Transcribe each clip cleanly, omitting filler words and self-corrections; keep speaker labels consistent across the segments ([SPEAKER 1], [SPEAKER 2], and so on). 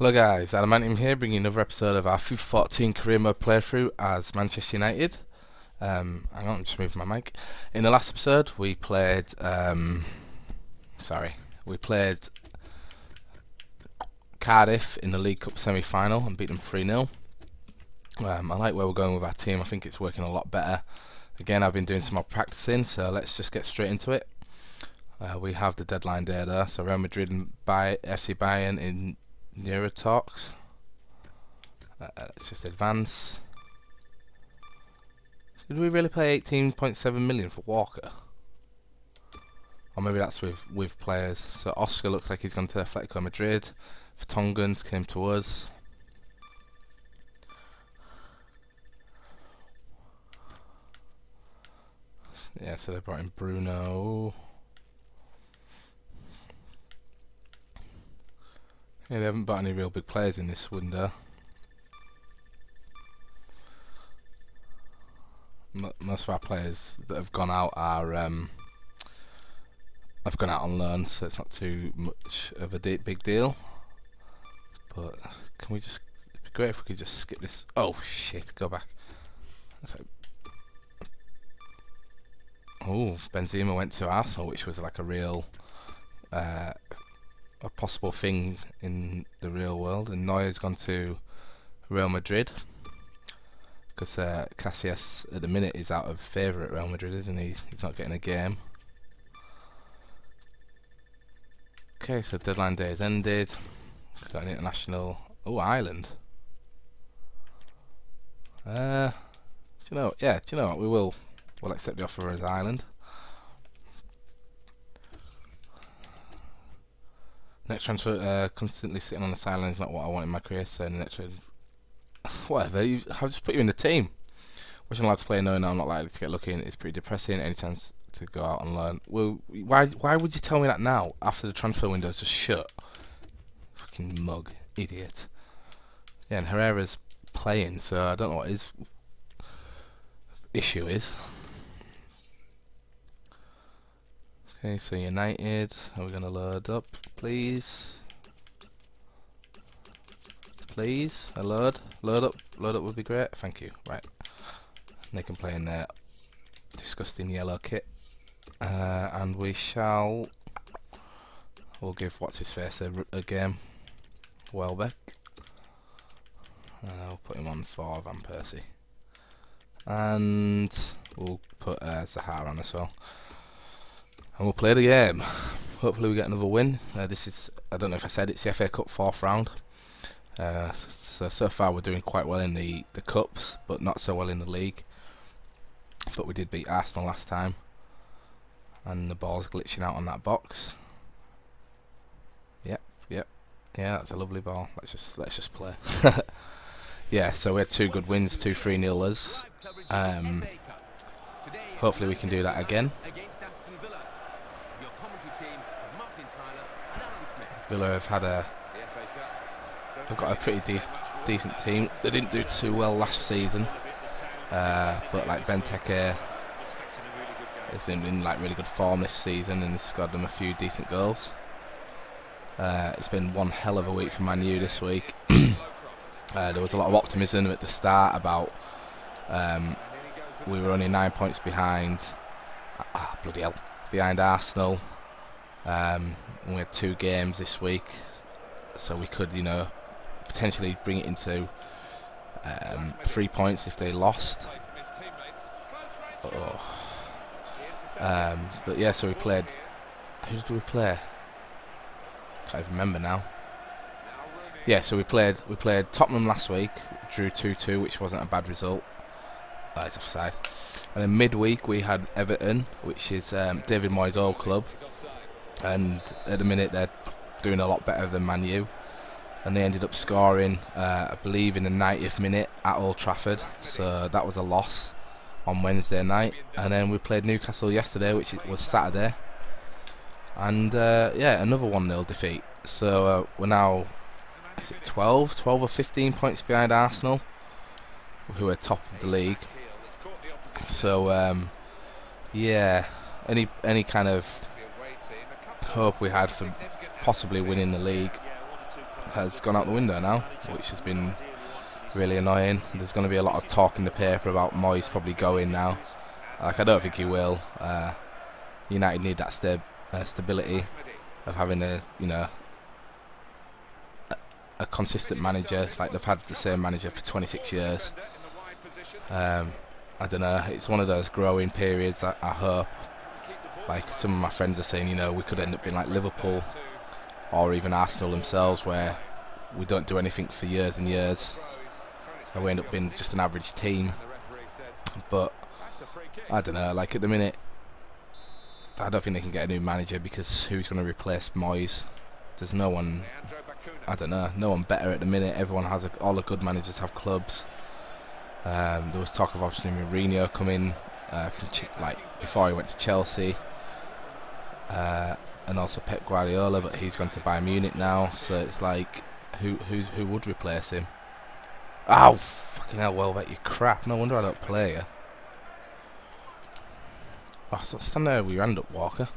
[SPEAKER 1] Hello guys, Adamantium here, bringing another episode of our FIFA 14 career mode playthrough as Manchester United. Hang on, I'm just moving my mic. In the last episode, we played Cardiff in the League Cup semi-final and beat them 3-0. I like where we're going with our team. I think it's working a lot better. Again, I've been doing some more practicing, so let's just get straight into it. We have the deadline day there, so Real Madrid and FC Bayern in Euro talks. Let's just advance. Did we really pay 18.7 million for Walker? Or maybe that's with players. So Oscar looks like he's gone to Atletico Madrid. Vertonghen's came to us. Yeah, so they brought in Bruno. Yeah, they haven't bought any real big players in this window. Most of our players that have gone out are have gone out on loan, so it's not too much of a big deal. But can we just? It'd be great if we could just skip this. Oh shit! Go back. Oh, Benzema went to Arsenal, which was like a real. A possible thing in the real world, and Neuer's gone to Real Madrid because Casillas at the minute is out of favour at Real Madrid, isn't he? He's not getting a game. Okay, so deadline day has ended. Got an international. Oh, Ireland. Do you know? Yeah, do you know what? We'll accept the offer as Ireland. Next transfer, constantly sitting on the sidelines, not what I want in my career. So next, whatever. I'll just put you in the team. Wishing lads play knowing I'm not likely to get lucky, and it's pretty depressing. Any chance to go out and learn? Well, why would you tell me that now after the transfer window's just shut? Fucking mug, idiot. Yeah, and Herrera's playing, so I don't know what his issue is. Okay, so United, are we going to load up, please? Please, load up would be great, thank you. Right, and they can play in their disgusting yellow kit, and we'll give what's his face a game, Welbeck. We'll put him on for Van Persie, and we'll put Zahar on as well. And we'll play the game. Hopefully we get another win. This is, I don't know if I said, it's the FA Cup 4th round. So far we're doing quite well in the Cups, but not so well in the League. But we did beat Arsenal last time. And the ball's glitching out on that box. Yep. Yeah, that's a lovely ball. Let's just play. Yeah, so we had 2 good wins, 2 3-0-ers. Hopefully we can do that again. Villa have got a pretty decent team. They didn't do too well last season, but like Benteke has been in like really good form this season and has scored them a few decent goals. It's been one hell of a week for Man U this week. There was a lot of optimism at the start about we were only 9 points behind. Bloody hell! Behind Arsenal. We had 2 games this week, so we could, potentially bring it into 3 points if they lost. But yeah, so we played. Who did we play? Can't even remember now. Yeah, so we played Tottenham last week, drew 2-2, which wasn't a bad result. It's offside. And then midweek we had Everton, which is David Moyes' old club. And at the minute they're doing a lot better than Man U, and they ended up scoring I believe in the 90th minute at Old Trafford, so that was a loss on Wednesday night. And then we played Newcastle yesterday, which was Saturday, and yeah, another 1-0 defeat. So we're now, is it 12 or 15 points behind Arsenal, who are top of the league. So yeah, any kind of hope we had for possibly winning the league has gone out the window now, which has been really annoying. There's going to be a lot of talk in the paper about Moyes probably going now. Like, I don't think he will. United need that stability of having a consistent manager. Like, they've had the same manager for 26 years. I don't know. It's one of those growing periods. I hope. Like, some of my friends are saying, we could end up being like Liverpool or even Arsenal themselves, where we don't do anything for years and years, and we end up being just an average team. But I don't know. Like, at the minute, I don't think they can get a new manager, because who's going to replace Moyes? There's no one. I don't know. No one better at the minute. Everyone has all the good managers have clubs. There was talk of obviously Mourinho coming from before he went to Chelsea, and also Pep Guardiola, but he's gone to Bayern Munich now. So it's like, who would replace him? Oh, fucking hell, Welbeck, you crap. No wonder I don't play you. Oh, so stand there with your hand up, Walker.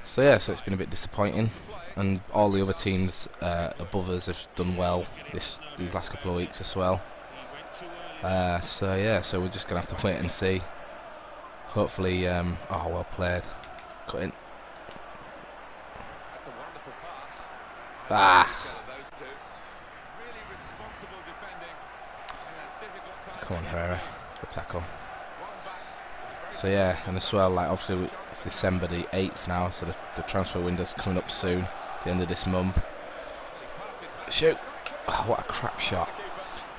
[SPEAKER 1] So yeah, so it's been a bit disappointing, and all the other teams above us have done well these last couple of weeks as well. So yeah, so we're just gonna have to wait and see. Hopefully, oh, well played. Cut in. Ah. Come on, Herrera. Good tackle. So yeah, and as well, like, obviously it's December the 8th now, so the transfer window's coming up soon, the end of this month. Shoot! Oh, what a crap shot.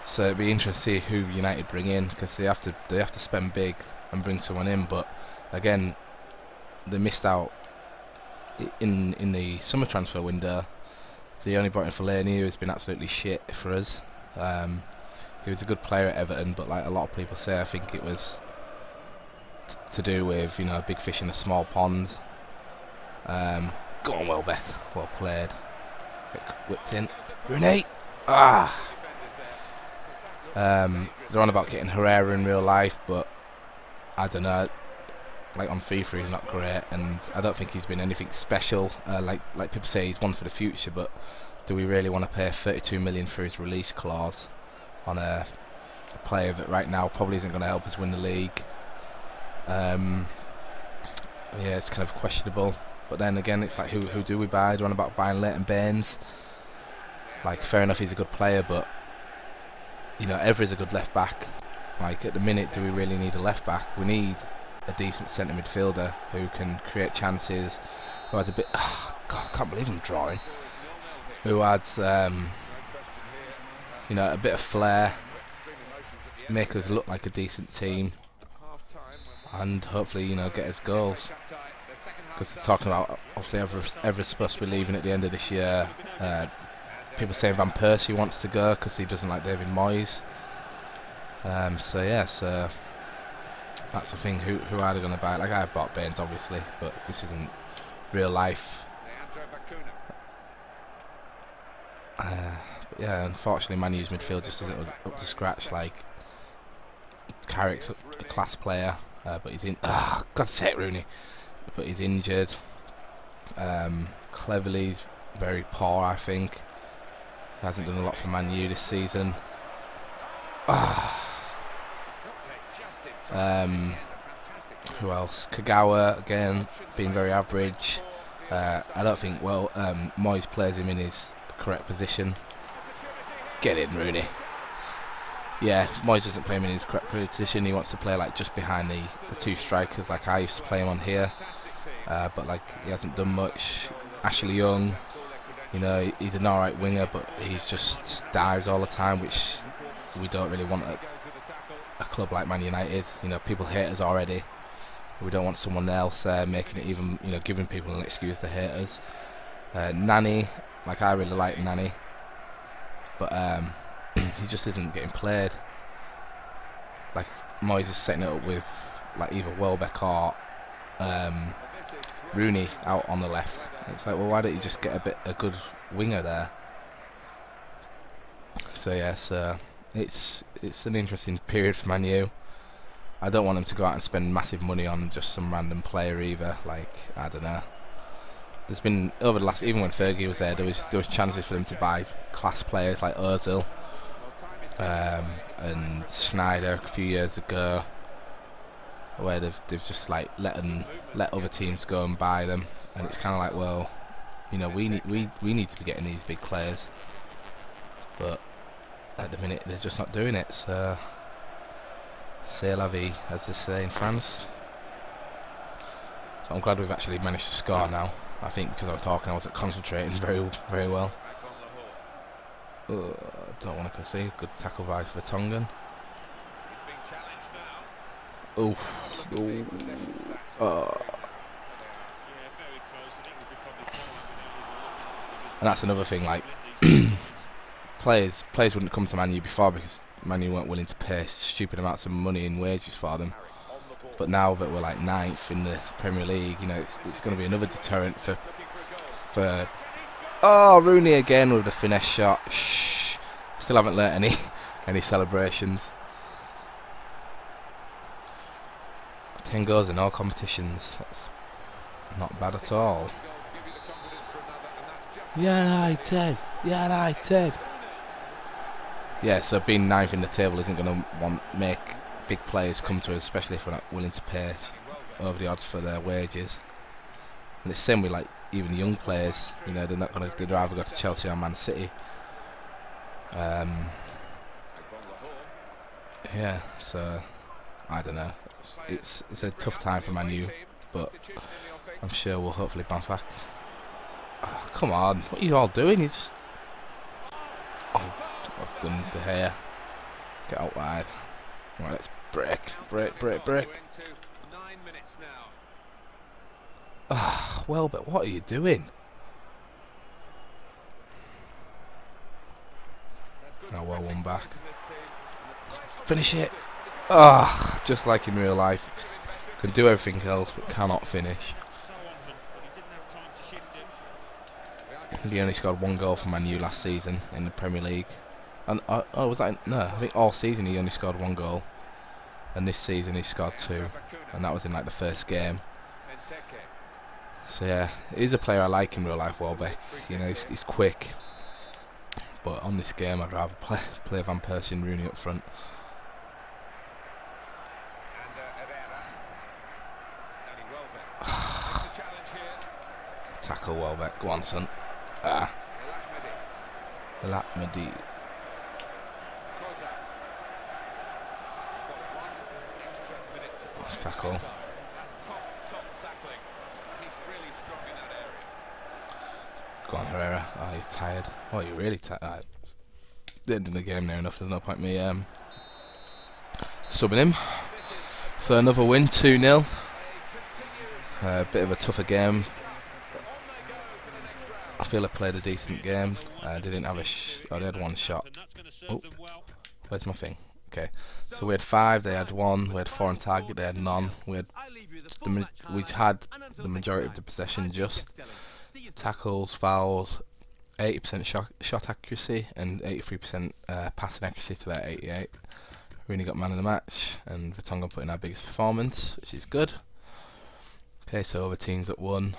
[SPEAKER 1] So it'd be interesting to see who United bring in, because they have to spend big and bring someone in. But again, they missed out in the summer transfer window. The only brought in Fellaini, who has been absolutely shit for us. He was a good player at Everton, but like a lot of people say, I think it was to do with, a big fish in a small pond. Go on, Welbeck. Well played. Get whipped in. Rooney! Ah! They're on about getting Herrera in real life, but I don't know. Like, on FIFA he's not great, and I don't think he's been anything special. Like people say, he's one for the future, but do we really want to pay 32 million for his release clause on a player that right now probably isn't going to help us win the league? Yeah, it's kind of questionable. But then again, it's like, who do we buy? Do you want about buying Leighton Baines? Like, fair enough, he's a good player, but Evra's a good left back. Like, at the minute, do we really need a left back? We need a decent centre midfielder who can create chances, who has a bit. Oh, God, I can't believe I'm drawing. Who adds, a bit of flair, make us look like a decent team, and hopefully, get us goals. Because they're talking about, obviously, Evra's supposed to be leaving at the end of this year. People saying Van Persie wants to go because he doesn't like David Moyes. So yeah, so that's the thing. Who are they going to buy? Like, I bought Baines, obviously, but this isn't real life. But yeah, unfortunately, Man U's midfield just isn't up to scratch. Like, Carrick's a class player, but he's in. God's sake, Rooney. But he's injured. Cleverly's very poor, I think. He hasn't done a lot for Man U this season. Who else? Kagawa, again, being very average. I don't think, Moyes plays him in his correct position. Get in, Rooney. Yeah, Moyes doesn't play him in his correct position. He wants to play like just behind the two strikers, like I used to play him on here. But like, he hasn't done much. Ashley Young, he's an alright winger, but he's just dives all the time, which we don't really want at a club like Man United. People hate us already. We don't want someone else making it even, giving people an excuse to hate us. Nani, like, I really like Nani, but he just isn't getting played. Like, Moyes is setting it up with like either Welbeck or Rooney out on the left. It's like, well, why don't you just get a good winger there? So yeah, so it's an interesting period for Man U. I don't want them to go out and spend massive money on just some random player either. Like, I don't know. there's been over the last, even when Fergie was there was chances for them to buy class players like Ozil and Schneider a few years ago, where they've just like let other teams go and buy them, and it's kind of like, well, you know, we need to be getting these big players, but at the minute they're just not doing it. So c'est la vie, as they say in France. So I'm glad we've actually managed to score now. I think because I was talking, I wasn't concentrating very well. Don't want to concede. Good tackle by Vertonghen. Oof. Ooh. And that's another thing, like players wouldn't come to Man U before because Man U weren't willing to pay stupid amounts of money in wages for them. But now that we're like 9th in the Premier League, you know, it's going to be another deterrent for. Oh, Rooney again with the finesse shot. Shh. Still haven't learnt any celebrations. 10 goals in all competitions. That's not bad at all. United. Yeah, so being 9th in the table isn't going to make big players come to us, especially if we're not willing to pay over the odds for their wages. And it's the same with like even young players. You know, they're not going to. They'd rather go to Chelsea or Man City. Yeah, so I don't know. It's a tough time for Man U, but I'm sure we'll hopefully bounce back. Oh, come on, what are you all doing? You just I've done the hair. Get out wide. Right, let's break. Ah, well, but what are you doing? Oh, well, one back. Finish it. Ah, just like in real life. Can do everything else, but cannot finish. He only scored 1 goal for Man U last season in the Premier League. And was that? No, I think all season he only scored 1 goal, and this season he scored 2, and that was in like the first game. So yeah, he's a player I like in real life, Welbeck. You know, he's quick, but on this game I'd rather play Van Persie and Rooney up front. Tackle Welbeck, go on son. Latmadi. Tackle. Go on Herrera. Oh, you're tired. Oh, you're really tired. The end of the game near enough. There's no point me subbing him. So another win, 2-0. A bit of a tougher game. I feel I played a decent game. They didn't have they had 1 shot. Oh, where's my thing? Okay, so we had 5, they had 1. We had 4 on target, they had none. We had the majority of the possession. Just tackles, fouls, 80% shot accuracy and 83% passing accuracy to that 88. Rooney got man of the match, and Vertonghen put in our biggest performance, which is good. Okay, so other teams that won.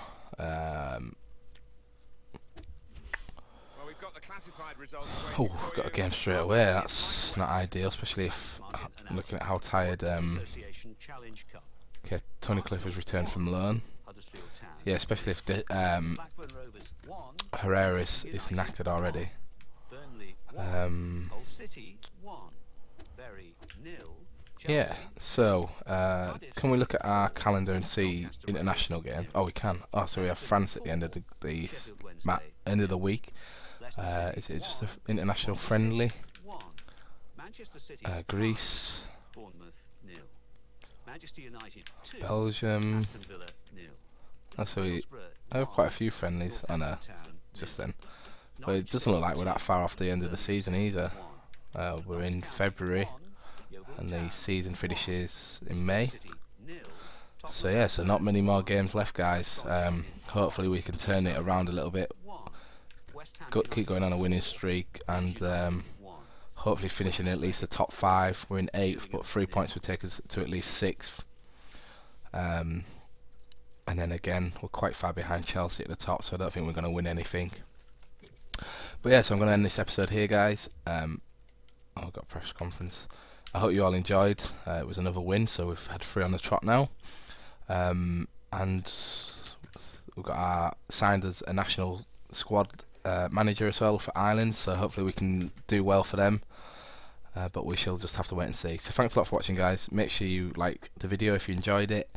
[SPEAKER 1] Oh, got a game straight away. That's not ideal, especially if looking at how tired. Okay, Tony Cliff has returned from loan. Yeah, especially if Herrera is knackered already. Yeah, so can we look at our calendar and see international game? Oh, we can. Oh, so we have France at the end of end of the week. Is it just an international friendly? Greece, Belgium. So we have quite a few friendlies. I know, just then. But it doesn't look like we're that far off the end of the season either. We're in February, and the season finishes in May. So yeah, so not many more games left, guys. Hopefully we can turn it around a little bit. Keep going on a winning streak, and hopefully finishing at least the top 5. We're in 8th, but 3 points would take us to at least 6th. and then again we're quite far behind Chelsea at the top, so I don't think we're going to win anything. But yeah, so I'm going to end this episode here, guys. I've got a press conference. I hope you all enjoyed. It was another win, so we've had 3 on the trot now, and we've got signed as a national squad manager as well for Ireland, so hopefully we can do well for them. But we shall just have to wait and see. So thanks a lot for watching, guys. Make sure you like the video if you enjoyed it,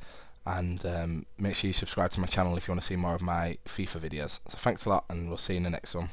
[SPEAKER 1] and make sure you subscribe to my channel if you want to see more of my FIFA videos. So thanks a lot, and we'll see you in the next one.